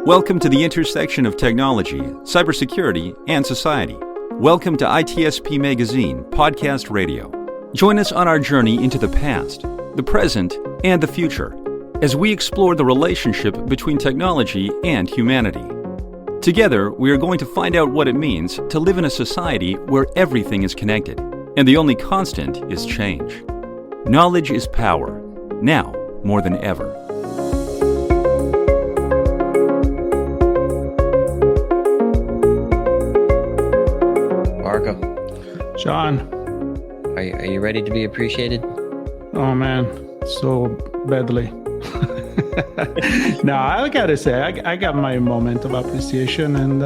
Welcome to the intersection of technology, cybersecurity, and society. Welcome to ITSPmagazine Podcast Radio. Join us on our journey into the past, the present, and the future as we explore the relationship between technology and humanity. Together, we are going to find out what it means to live in a society where everything is connected, and the only constant is change. Knowledge is power, now more than ever. Marco. Sean. Are you ready to be appreciated? Oh man, so badly. No, I gotta say, I got my moment of appreciation, and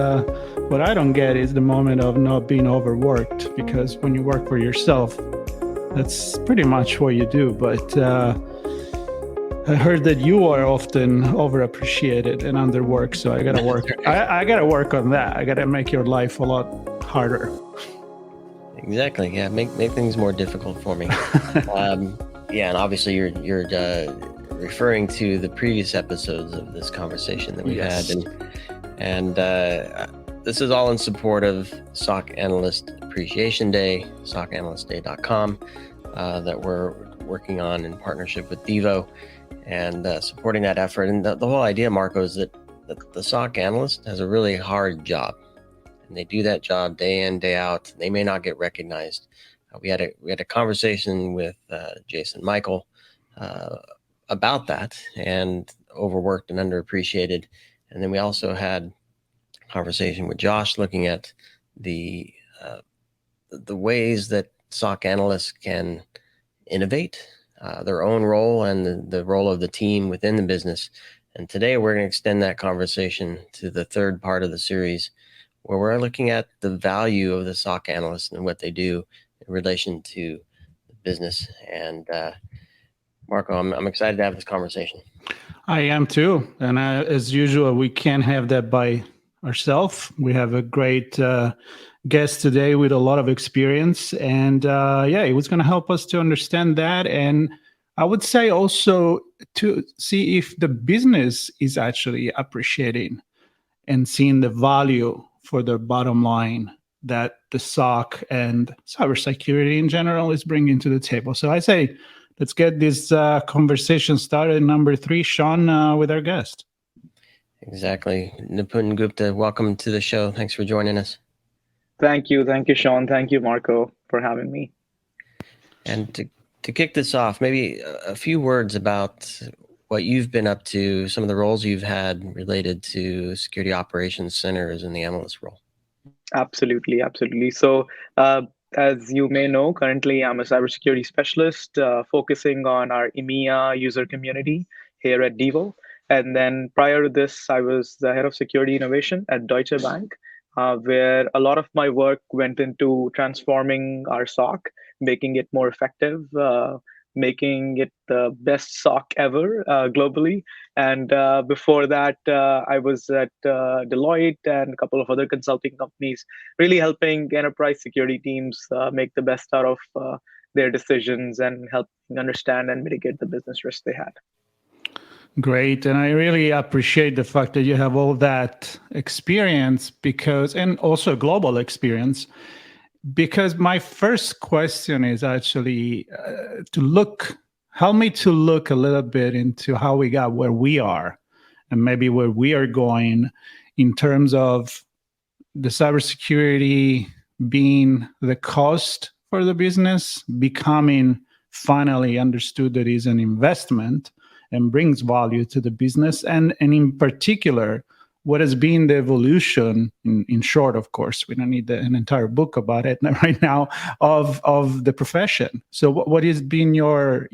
what I don't get is the moment of not being overworked, because when you work for yourself, that's pretty much what you do. But I heard that you are often overappreciated and underworked, so I gotta work. I gotta work on that. I gotta make your life a lot harder. Exactly. Yeah, make things more difficult for me. Yeah, and obviously you're referring to the previous episodes of this conversation that we Yes. had, and this is all in support of SOC Analyst Appreciation Day, SOCAnalystDay.com, that we're working on in partnership with Devo, and supporting that effort. And the whole idea, Marco, is that the SOC analyst has a really hard job, and they do that job day in, day out. They may not get recognized. We had a conversation with Jason Michael about that, and overworked and underappreciated. And then we also had a conversation with Josh looking at the ways that SOC analysts can innovate their own role and the role of the team within the business. And today we're going to extend that conversation to the third part of the series, where we're looking at the value of the SOC analyst and what they do in relation to the business. And Marco, I'm excited to have this conversation. I am too. And as usual, we can't have that by ourselves. We have a great guest today with a lot of experience. And he was going to help us to understand that. And I would say also to see if the business is actually appreciating and seeing the value for the bottom line that the SOC and cybersecurity in general is bringing to the table. So I say, let's get this conversation started. Number 3, Sean, with our guest. Exactly. Nipun Gupta, welcome to the show. Thanks for joining us. Thank you, Sean. Thank you, Marco, for having me. And to kick this off, maybe a few words about what you've been up to, some of the roles you've had related to security operations centers and the analyst role. Absolutely. So, as you may know, currently I'm a cybersecurity specialist focusing on our EMEA user community here at Devo. And then prior to this, I was the head of security innovation at Deutsche Bank, where a lot of my work went into transforming our SOC, making it more effective, making it the best SOC ever globally. And before that, I was at Deloitte and a couple of other consulting companies, really helping enterprise security teams make the best out of their decisions and helping understand and mitigate the business risks they had. Great. And I really appreciate the fact that you have all that experience and also global experience, because my first question is actually help me to look a little bit into how we got where we are and maybe where we are going in terms of the cybersecurity being the cost for the business, becoming finally understood that is an investment and brings value to the business, and in particular, what has been the evolution, in short, of course, we don't need an entire book about it right now, of the profession. So what has been your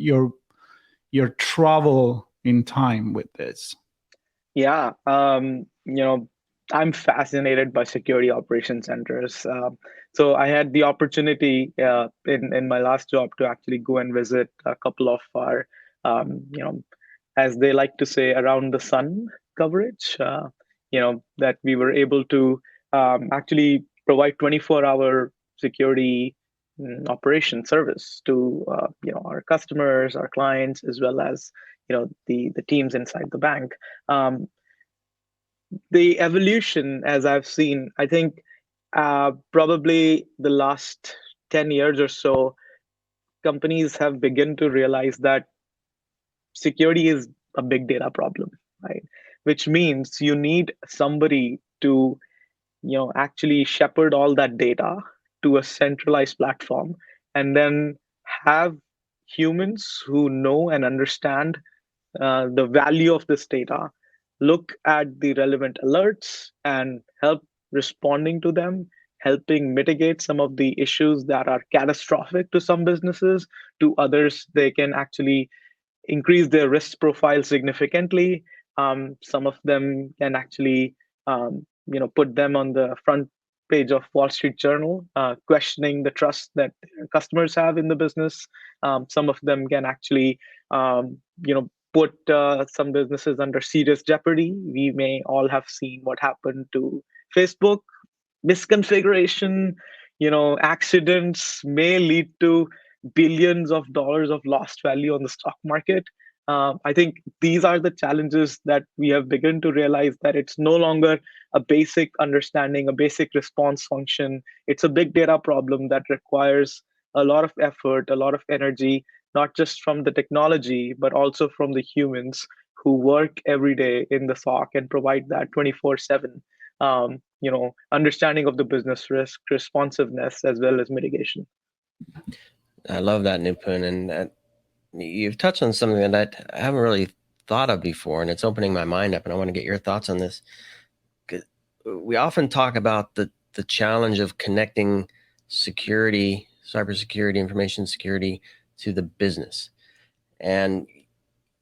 travel in time with this? Yeah, I'm fascinated by security operations centers. So I had the opportunity in my last job to actually go and visit a couple of our, as they like to say, around the sun coverage. That we were able to actually provide 24-hour security operation service to our customers, our clients, as well as the teams inside the bank. the evolution, as I've seen, I think probably the last 10 years or so, companies have begun to realize that security is a big data problem, right? Which means you need somebody to, actually shepherd all that data to a centralized platform, and then have humans who know and understand the value of this data, look at the relevant alerts and help responding to them, helping mitigate some of the issues that are catastrophic to some businesses. To others, they can actually increase their risk profile significantly. Some of them can actually, put them on the front page of Wall Street Journal, questioning the trust that customers have in the business. Some of them can actually, put some businesses under serious jeopardy. We may all have seen what happened to Facebook. Misconfiguration, accidents may lead to billions of dollars of lost value on the stock market. I think these are the challenges that we have begun to realize, that it's no longer a basic understanding, a basic response function. It's a big data problem that requires a lot of effort, a lot of energy, not just from the technology, but also from the humans who work every day in the SOC and provide that 24/7, understanding of the business risk, responsiveness, as well as mitigation. I love that, Nipun. And you've touched on something that I haven't really thought of before, and it's opening my mind up, and I want to get your thoughts on this. We often talk about the challenge of connecting security, cybersecurity, information security to the business. And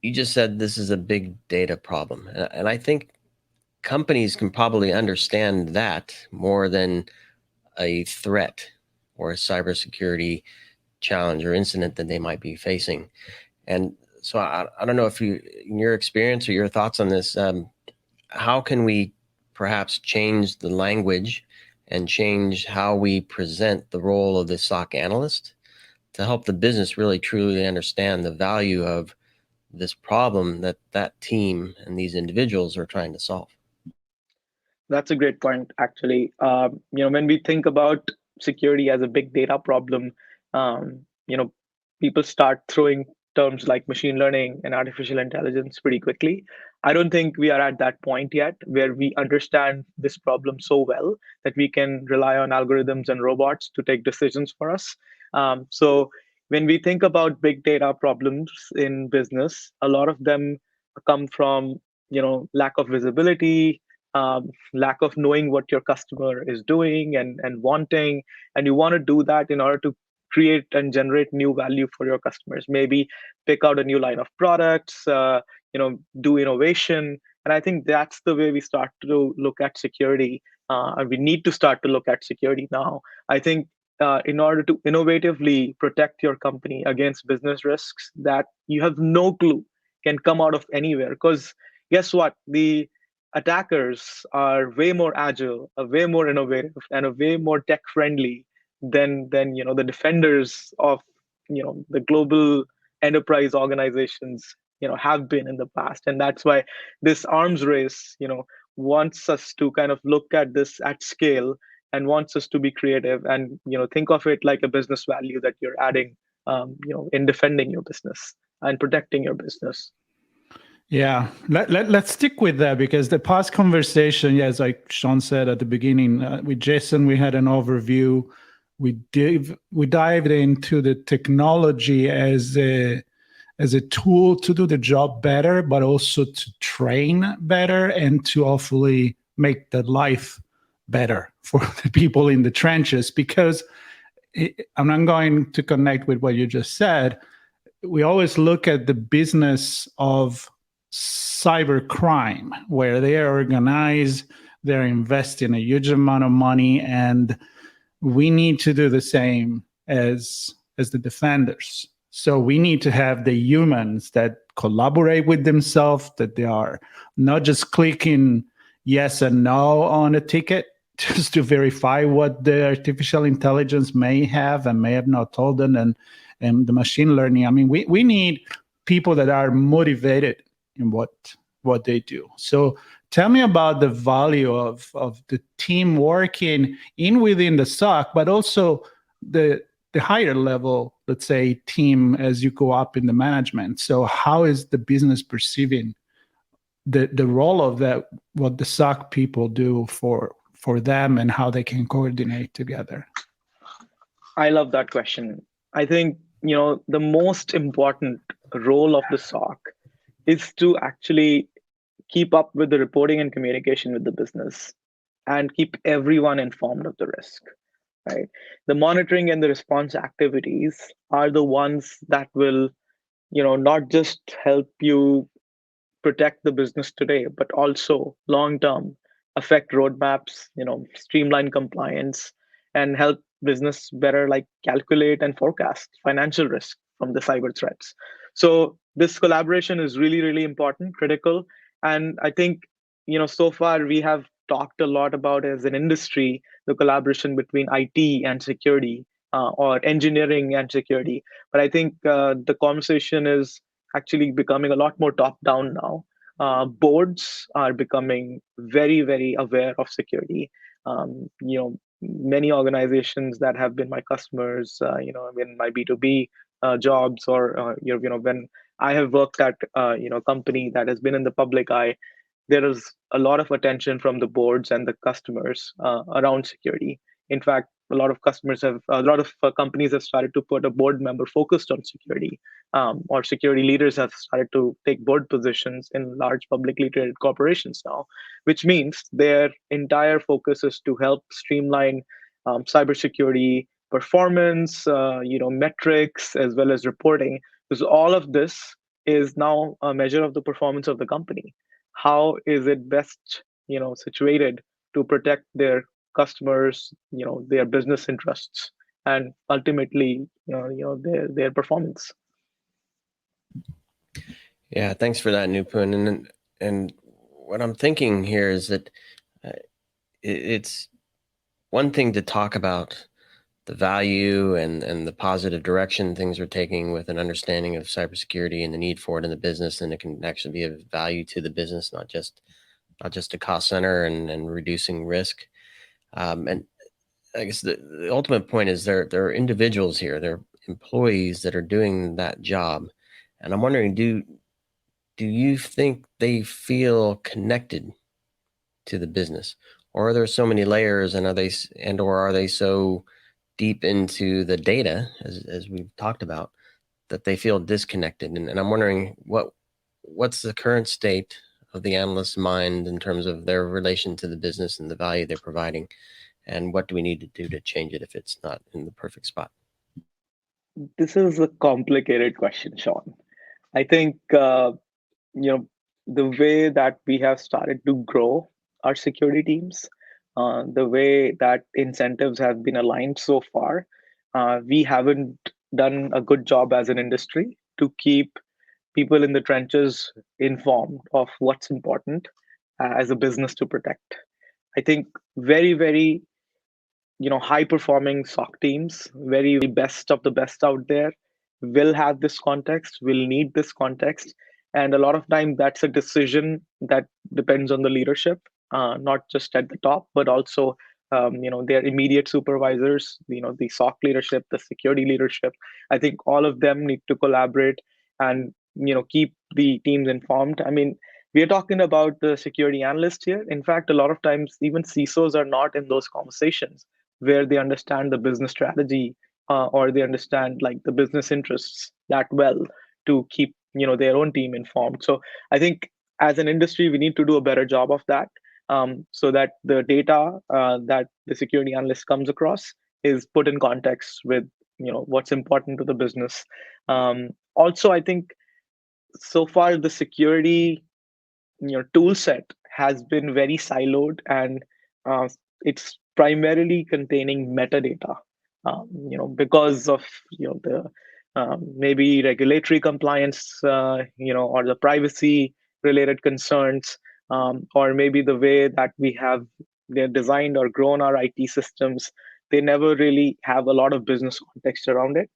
you just said this is a big data problem. And I think companies can probably understand that more than a threat or a cybersecurity challenge or incident that they might be facing. And so I don't know if you, in your experience or your thoughts on this, how can we perhaps change the language and change how we present the role of the SOC analyst to help the business really truly understand the value of this problem that team and these individuals are trying to solve? That's a great point, actually. When we think about security as a big data problem, people start throwing terms like machine learning and artificial intelligence pretty quickly. I don't think we are at that point yet where we understand this problem so well that we can rely on algorithms and robots to take decisions for us. So when we think about big data problems in business, a lot of them come from lack of visibility, lack of knowing what your customer is doing and wanting, and you want to do that in order to create and generate new value for your customers. Maybe pick out a new line of products, do innovation. And I think that's the way we start to look at security. And we need to start to look at security now. I think in order to innovatively protect your company against business risks that you have no clue can come out of anywhere. Because guess what? The attackers are way more agile, way more innovative, and way more tech friendly than the defenders of the global enterprise organizations have been in the past. And that's why this arms race wants us to kind of look at this at scale and wants us to be creative and think of it like a business value that you're adding in defending your business and protecting your business. Yeah, let's stick with that, because the past conversation, as like Sean said at the beginning, with Jason, we had an overview. We dived into the technology as a tool to do the job better, but also to train better and to hopefully make the life better for the people in the trenches. Because I'm going to connect with what you just said. We always look at the business of cyber crime, where they are organized, they're investing a huge amount of money, and we need to do the same as the defenders. So we need to have the humans that collaborate with themselves, that they are not just clicking yes and no on a ticket just to verify what the artificial intelligence may have and may have not told them, and the machine learning. I mean, we need people that are motivated in what what they do. So tell me about the value of the team working within the SOC, but also the higher level, let's say, team as you go up in the management. So how is the business perceiving the role of that, what the SOC people do for them, and how they can coordinate together? I love that question. I think, the most important role of the SOC is to actually keep up with the reporting and communication with the business and keep everyone informed of the risk, right? The monitoring and the response activities are the ones that will, not just help you protect the business today, but also long term affect roadmaps, streamline compliance, and help business better like calculate and forecast financial risk from the cyber threats. So this collaboration is really, really important, critical. And I think, so far we have talked a lot about as an industry, the collaboration between IT and security, or engineering and security. But I think the conversation is actually becoming a lot more top down now. Boards are becoming very, very aware of security. Many organizations that have been my customers, in my B2B jobs, or when I have worked at company that has been in the public eye, there is a lot of attention from the boards and the customers around security. In fact, a lot of companies have started to put a board member focused on security, or security leaders have started to take board positions in large publicly traded corporations now, which means their entire focus is to help streamline cybersecurity performance, metrics, as well as reporting, because all of this is now a measure of the performance of the company. How is it best, situated to protect their customers, their business interests, and ultimately, their performance. Yeah, thanks for that, Nipun. And what I'm thinking here is that it's one thing to talk about the value and the positive direction things are taking with an understanding of cybersecurity and the need for it in the business, and it can actually be of value to the business, not just a cost center and reducing risk. And I guess the ultimate point is there are individuals here, there are employees that are doing that job, and I'm wondering, do you think they feel connected to the business, or are there so many layers, and are they so deep into the data, as we've talked about, that they feel disconnected? And I'm wondering what's the current state of the analyst's mind in terms of their relation to the business and the value they're providing, and what do we need to do to change it if it's not in the perfect spot? This is a complicated question, Sean. I think the way that we have started to grow our security teams, the way that incentives have been aligned so far, we haven't done a good job as an industry to keep people in the trenches informed of what's important as a business to protect. I think very, very high performing SOC teams, very best of the best out there, will have this context, will need this context. And a lot of time that's a decision that depends on the leadership, not just at the top, but also their immediate supervisors, the SOC leadership, the security leadership. I think all of them need to collaborate and keep the teams informed. I mean, we are talking about the security analyst here. In fact, a lot of times even CISOs are not in those conversations where they understand the business strategy, or they understand like the business interests that well to keep their own team informed. So I think as an industry we need to do a better job of that, so that the data that the security analyst comes across is put in context with what's important to the business. Also, I think so far the security tool set has been very siloed, and it's primarily containing metadata, because of the maybe regulatory compliance, or the privacy related concerns, or maybe the way that they're designed or grown our IT systems. They never really have a lot of business context around it.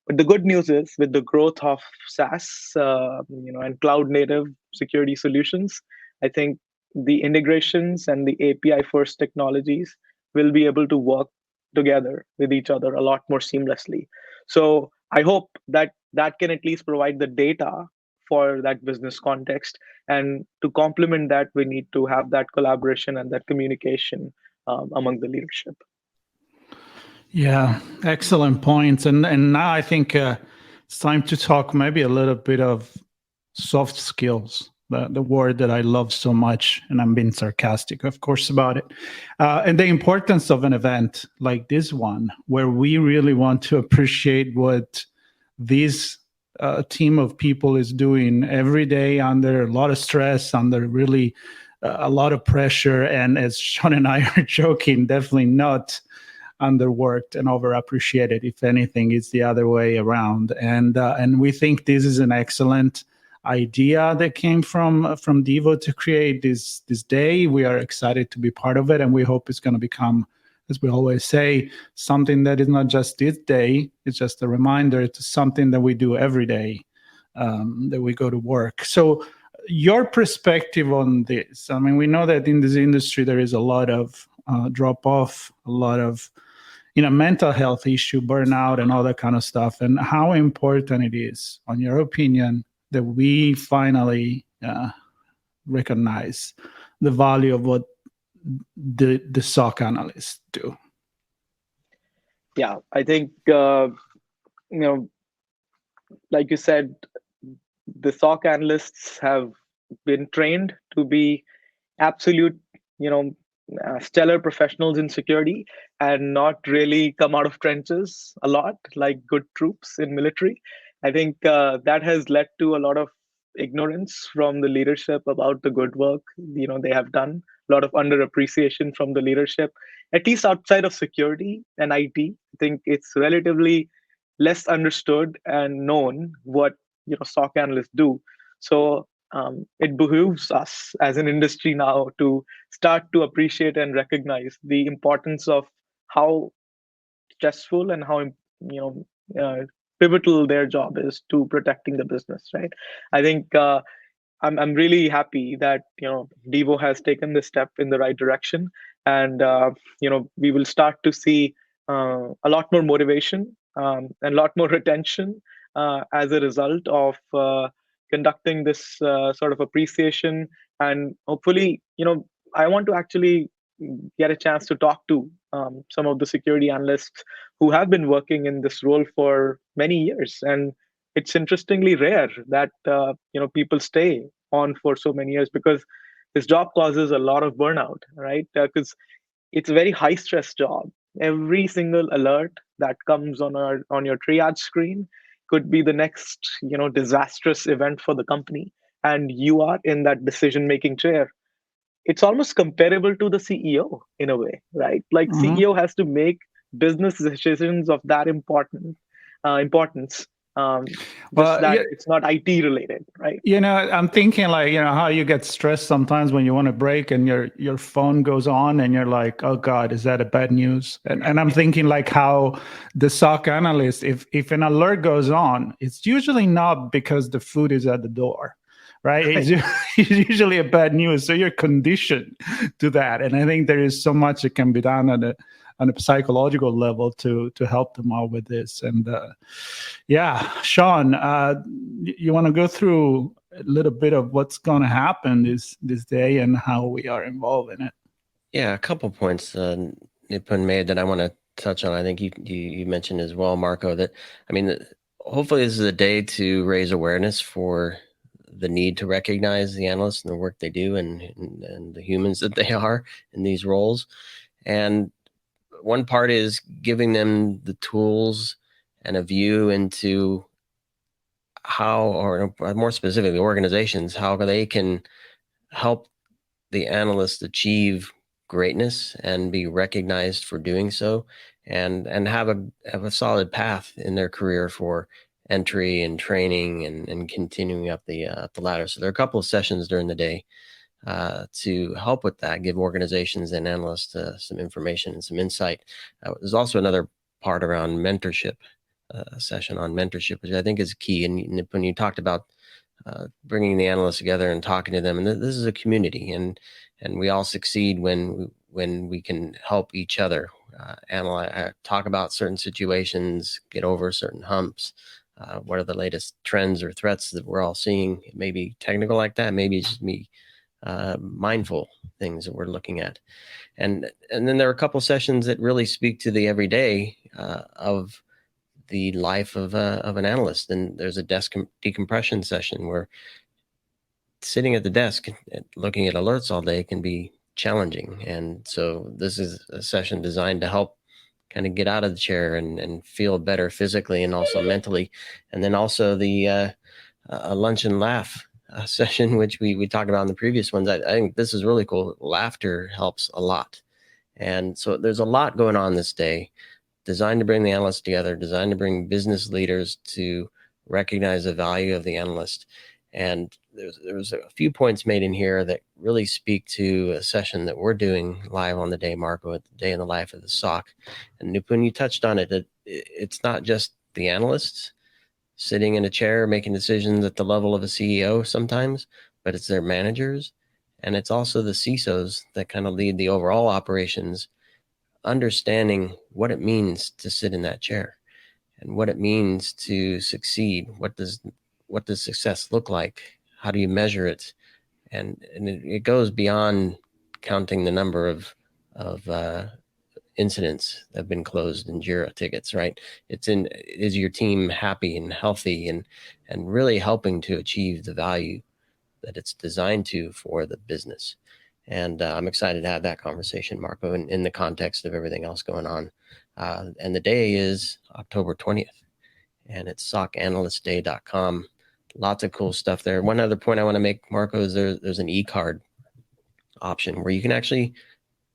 But the good news is, with the growth of SaaS, and cloud native security solutions, I think the integrations and the API first technologies will be able to work together with each other a lot more seamlessly. So I hope that that can at least provide the data for that business context. And to complement that, we need to have that collaboration and that communication among the leadership. Yeah, excellent points. And now I think it's time to talk maybe a little bit of soft skills, the word that I love so much, and I'm being sarcastic, of course, about it. And the importance of an event like this one, where we really want to appreciate what this team of people is doing every day under a lot of stress, under really a lot of pressure. And as Sean and I are joking, definitely not underworked and overappreciated. If anything, it's the other way around. And we think this is an excellent idea that came from Devo to create this day. We are excited to be part of it, and we hope it's going to become, as we always say, something that is not just this day. It's just a reminder. It's something that we do every day, that we go to work. So your perspective on this? I mean, we know that in this industry there is a lot of drop off, a lot of mental health issue, burnout, and all that kind of stuff. And how important it is, on your opinion, that we finally recognize the value of what the SOC analysts do. Yeah, I think like you said, the SOC analysts have been trained to be absolute, stellar professionals in security and not really come out of trenches a lot like good troops in military. I think that has led to a lot of ignorance from the leadership about the good work they have done. A lot of underappreciation from the leadership, at least outside of security and IT. I think it's relatively less understood and known what SOC analysts do. So it behooves us as an industry now to start to appreciate and recognize the importance of how stressful and how pivotal their job is to protecting the business. Right. I think I'm really happy that Devo has taken this step in the right direction, and we will start to see a lot more motivation and a lot more retention as a result of conducting this sort of appreciation. And hopefully, I want to actually get a chance to talk to some of the security analysts who have been working in this role for many years. And it's interestingly rare that people stay on for so many years, because this job causes a lot of burnout, right? Because it's a very high stress job. Every single alert that comes on your triage screen could be the next disastrous event for the company, and you are in that decision making chair. It's almost comparable to the CEO in a way, right? Like CEO has to make business decisions of that importance. It's not IT related, right? I'm thinking how you get stressed sometimes when you want to break and your phone goes on and you're like, oh God, is that a bad news? And I'm thinking how the SOC analyst, if an alert goes on, it's usually not because the food is at the door, right? It's usually a bad news. So you're conditioned to that. And I think there is so much that can be done on a psychological level to help them out with this. And Sean, you want to go through a little bit of what's going to happen this day and how we are involved in it? Yeah, a couple points Nipun made that I want to touch on. I think you mentioned as well, Marco, that hopefully this is a day to raise awareness for the need to recognize the analysts and the work they do and the humans that they are in these roles. And one part is giving them the tools and a view into how, or more specifically, organizations, how they can help the analysts achieve greatness and be recognized for doing so, and have a solid path in their career for entry and training and continuing up the ladder. So there are a couple of sessions during the day to help with that, give organizations and analysts some information and some insight. There's also another part around mentorship, session on mentorship, which I think is key. And when you talked about bringing the analysts together and talking to them. And this is a community, and we all succeed when we can help each other analyze, talk about certain situations, get over certain humps. What are the latest trends or threats that we're all seeing? It may be technical like that. Maybe it's just me mindful things that we're looking at. And then there are a couple sessions that really speak to the everyday of the life of an analyst. And there's a desk decompression session where sitting at the desk and looking at alerts all day can be challenging. And so this is a session designed to help kind of get out of the chair and feel better physically and also mentally. And then also the lunch and laugh session, which we talked about in the previous ones. I think this is really cool. Laughter helps a lot. And so there's a lot going on this day, designed to bring the analysts together, designed to bring business leaders to recognize the value of the analyst. And there's a few points made in here that really speak to a session that we're doing live on the day, Marco, at the day in the life of the SOC. And Nipun, you touched on it, that it's not just the analysts sitting in a chair making decisions at the level of a CEO sometimes, but it's their managers. And it's also the CISOs that kind of lead the overall operations, understanding what it means to sit in that chair and what it means to succeed. What does success look like? How do you measure it? And it goes beyond counting the number of incidents that have been closed in Jira tickets, right? Is your team happy and healthy and really helping to achieve the value that it's designed to for the business? And I'm excited to have that conversation, Marco, in the context of everything else going on. And the day is October 20th, and it's SOCAnalystday.com. Lots of cool stuff there. One other point I want to make, Marco, is there's an e-card option where you can actually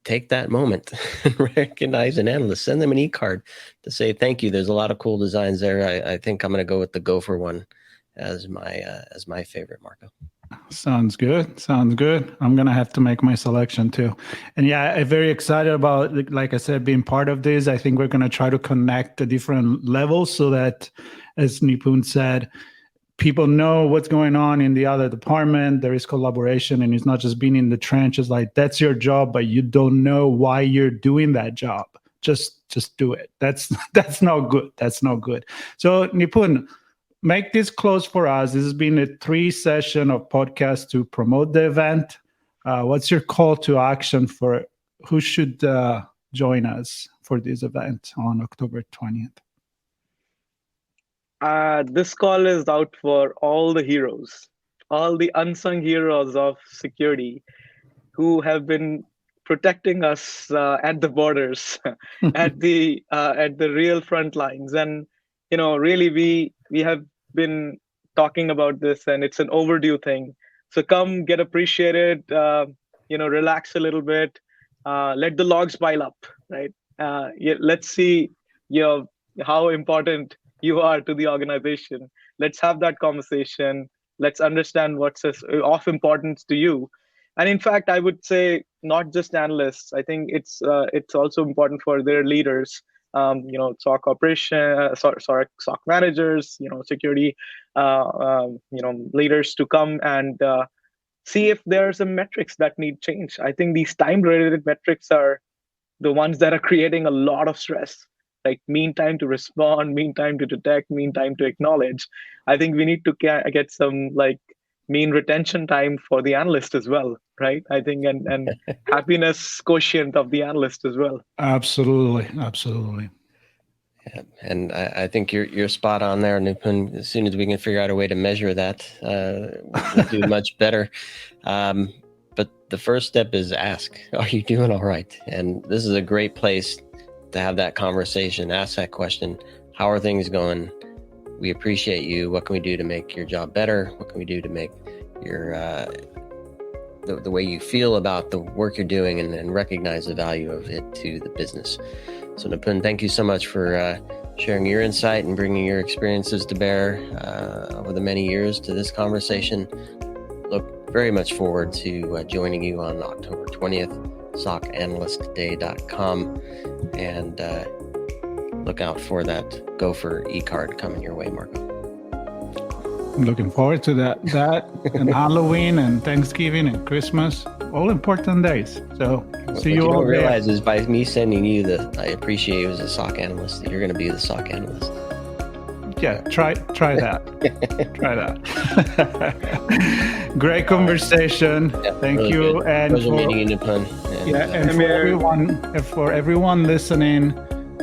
take that moment and recognize an analyst, send them an e-card to say thank you. There's a lot of cool designs there. I think I'm going to go with the gopher one as my favorite, Marco. Sounds good. I'm going to have to make my selection too. And yeah, I'm very excited about, like I said, being part of this. I think we're going to try to connect the different levels so that, as Nipun said, people know what's going on in the other department. There is collaboration, and it's not just being in the trenches. Like, that's your job, but you don't know why you're doing that job. Just do it. That's not good. That's not good. So Nipun, make this close for us. This has been a 3-session of podcast to promote the event. What's your call to action for who should join us for this event on October 20th? This call is out for all the heroes, all the unsung heroes of security who have been protecting us at the borders, at the real front lines. And, really we have been talking about this, and it's an overdue thing. So come get appreciated, relax a little bit, let the logs pile up, right? Let's see, how important you are to the organization. Let's have that conversation. Let's understand what's of importance to you. And in fact, I would say not just analysts. I think it's also important for their leaders, SOC operation, SOC managers, security, leaders to come and see if there are some metrics that need change. I think these time-related metrics are the ones that are creating a lot of stress. Like mean time to respond, mean time to detect, mean time to acknowledge. I think we need to get some mean retention time for the analyst as well, right? I think and happiness quotient of the analyst as well. Absolutely. Yeah, and I think you're spot on there, Nipun. As soon as we can figure out a way to measure that, we'll do much better. But the first step is ask, are you doing all right? And this is a great place to have that conversation, ask that question. How are things going? We appreciate you. What can we do to make your job better? What can we do to make your the way you feel about the work you're doing and recognize the value of it to the business? So Nipun, thank you so much for sharing your insight and bringing your experiences to bear over the many years to this conversation. Look very much forward to joining you on October 20th. SOCAnalystday.com, and look out for that gopher e-card coming your way, Marco. I'm looking forward to that and Halloween and Thanksgiving and Christmas, all important days. So see you all don't there. realize is by me sending you I appreciate you as a SOC analyst, that you're going to be the SOC analyst. Yeah, try that. Try that. Great conversation. Yeah, Thank really you. good. And Pleasure meeting you, Nipun. and for everyone listening,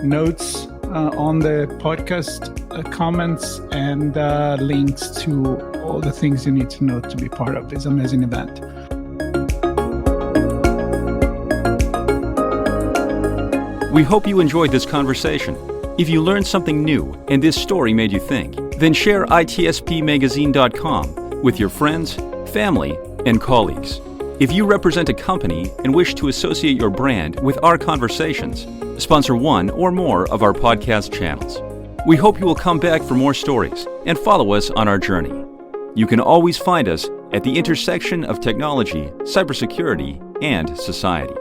notes on the podcast, comments, and links to all the things you need to know to be part of this amazing event. We hope you enjoyed this conversation. If you learned something new and this story made you think, then share ITSPmagazine.com with your friends, family, and colleagues. If you represent a company and wish to associate your brand with our conversations, sponsor one or more of our podcast channels. We hope you will come back for more stories and follow us on our journey. You can always find us at the intersection of technology, cybersecurity, and society.